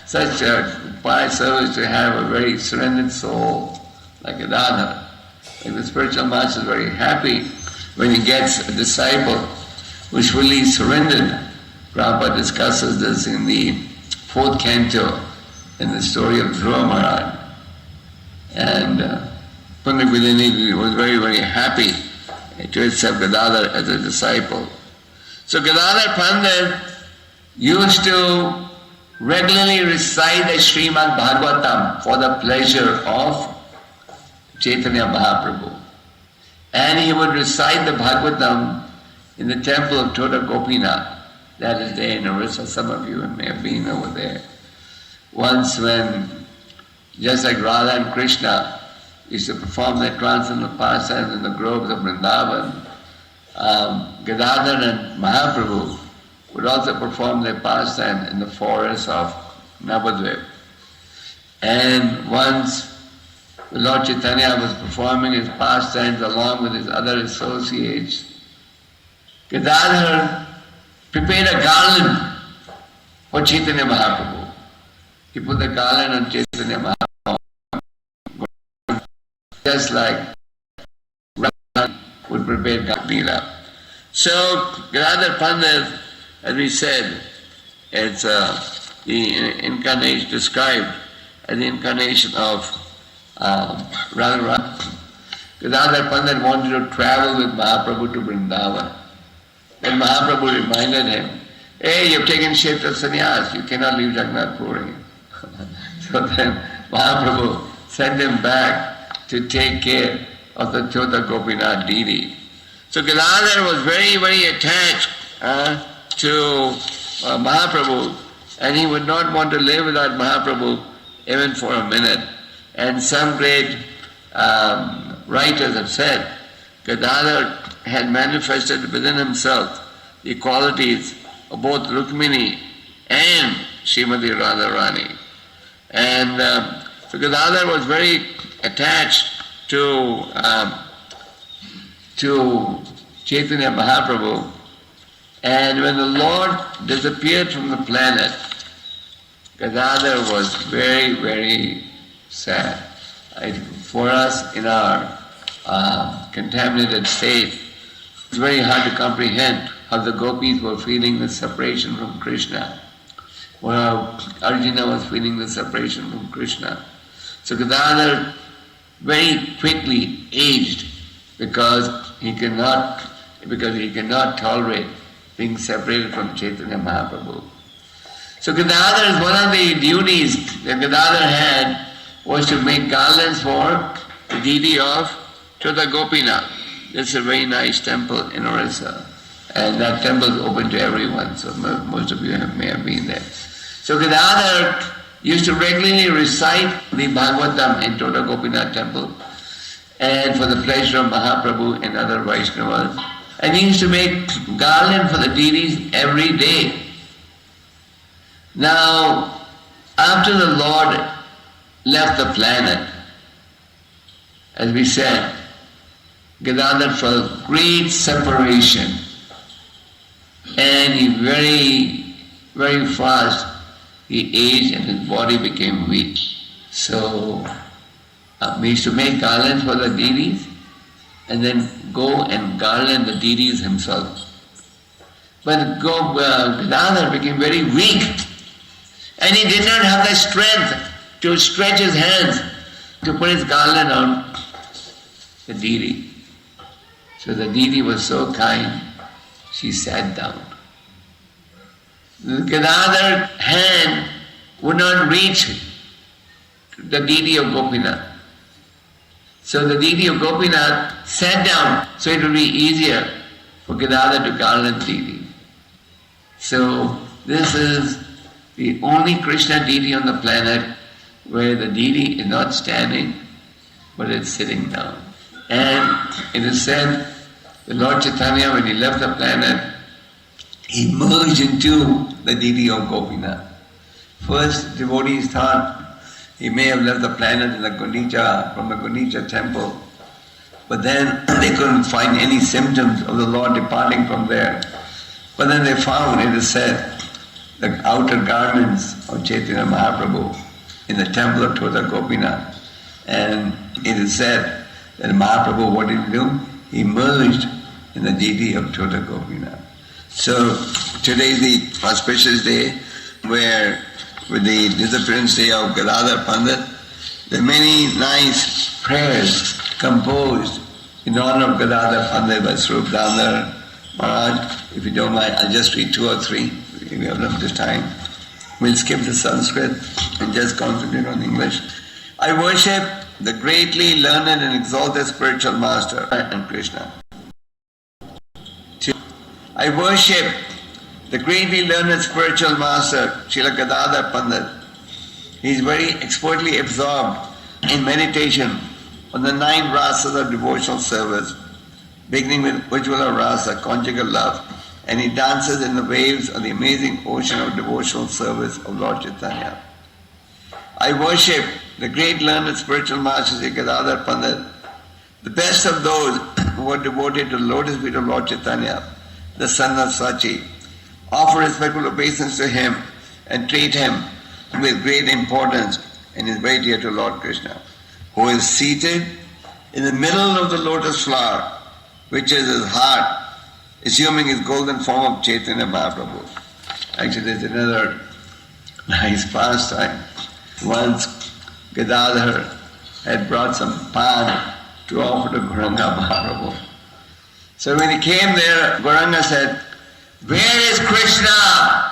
such a pious service to have a very surrendered soul like Gadadhar. Like the spiritual master is very happy when he gets a disciple who is fully surrendered. Prabhupada discusses this in the 4th canto in the story of Dhruva Maharaj. And Pandit Vidyanidhi was very, very happy to accept Gadadhar as a disciple. So Gadadhar Pandit used to regularly recite the Srimad Bhagavatam for the pleasure of Chaitanya Mahaprabhu. And he would recite the Bhagavatam in the temple of Tota Gopinath. That is there in Orissa. Some of you may have been over there. Once when, just like Radha and Krishna used to perform their transcendental pastimes in the groves of Vrindavan, Gadadhar and Mahaprabhu would also perform their pastime in the forests of Navadvip. And once the Lord Chaitanya was performing his pastimes along with his other associates, Gadadhar prepared a garland for Chaitanya Mahaprabhu. He put the garland on Chaitanya Mahaprabhu, just like Rama would prepare Gopal. So Gadadhar Pandit, as we said, it's the incarnation described as the incarnation of Radharani. Gadadhar Pandit wanted to travel with Mahaprabhu to Vrindavan. Then Mahaprabhu reminded him, hey, you've taken shape of sannyas, you cannot leave Jagannath Puri. So then Mahaprabhu sent him back to take care of the Tota Gopinath deity. So Gadadhar was very, very attached to Mahaprabhu, and he would not want to live without Mahaprabhu even for a minute. And some great writers have said Gadadhar had manifested within himself the qualities of both Rukmini and Srimati Radharani. And so Gadadhar was very attached to Chaitanya Mahaprabhu. And when the Lord disappeared from the planet, Gadadhar was very, very sad. For us in our contaminated state, it's very hard to comprehend how the gopis were feeling the separation from Krishna, or how Arjuna was feeling the separation from Krishna. So Gadadhar very quickly aged because he cannot tolerate being separated from Chaitanya Mahaprabhu. So Gadadhar is one of the duties that Gadadhar had was to make garlands for the deity of Tota Gopinath. It's a very nice temple in Orissa, and that temple is open to everyone, so most of you may have been there. So Gadadhar used to regularly recite the Bhagavatam in Tota Gopinath temple, and for the pleasure of Mahaprabhu and other Vaishnavas. And he used to make garland for the deities every day. Now, after the Lord left the planet, as we said, Gadadhar felt great separation, and he very fast, he aged and his body became weak. So he used to make garlands for the deities and then go and garland the deities himself. But Gadadhar became very weak, and he did not have the strength to stretch his hands to put his garland on the deity. So the deity was so kind, she sat down. The Gadadhar hand would not reach the deity of Gopinath. So the deity of Gopinath sat down, so it would be easier for Gadadhar to garland the deity. So this is the only Krishna deity on the planet where the deity is not standing, but it's sitting down. And it is said, the Lord Chaitanya, when he left the planet, he merged into the deity of Gopinath. First, devotees thought he may have left the planet in from the Gundicha temple, but then they couldn't find any symptoms of the Lord departing from there. But then they found, it is said, the outer garments of Chaitanya Mahaprabhu in the temple of 𝒄𝒉𝒂𝒏𝒕. And it is said that Mahaprabhu, what did he do? He merged in the deity of 𝒄𝒉𝒂𝒏𝒕. So today is the auspicious day where, with the disappearance day of Gadadhar Pandit, there are many nice prayers composed in honor of Gadadhar Pandit by Swarup Damodar Maharaj. If you don't mind, I'll just read 2 or 3. We have enough time. We'll skip the Sanskrit and just concentrate on English. I worship the greatly learned and exalted spiritual master and Krishna. I worship the greatly learned spiritual master, Srila Gadadhar Pandit. He is very expertly absorbed in meditation on the 9 rasas of devotional service, beginning with Ujjvala rasa, conjugal love, and he dances in the waves of the amazing ocean of devotional service of Lord Chaitanya. I worship the great learned spiritual master Sri Gadadhar Pandit, the best of those who are devoted to the lotus feet of Lord Chaitanya, the son of Sachi. Offer respectful obeisance to him and treat him with great importance, and is very dear to Lord Krishna, who is seated in the middle of the lotus flower, which is his heart, assuming his golden form of Chaitanya Mahaprabhu. Actually, there's another nice pastime. Once Gadadhar had brought some pan to offer to Gauranga Mahaprabhu. So when he came there, Gauranga said, "Where is Krishna?"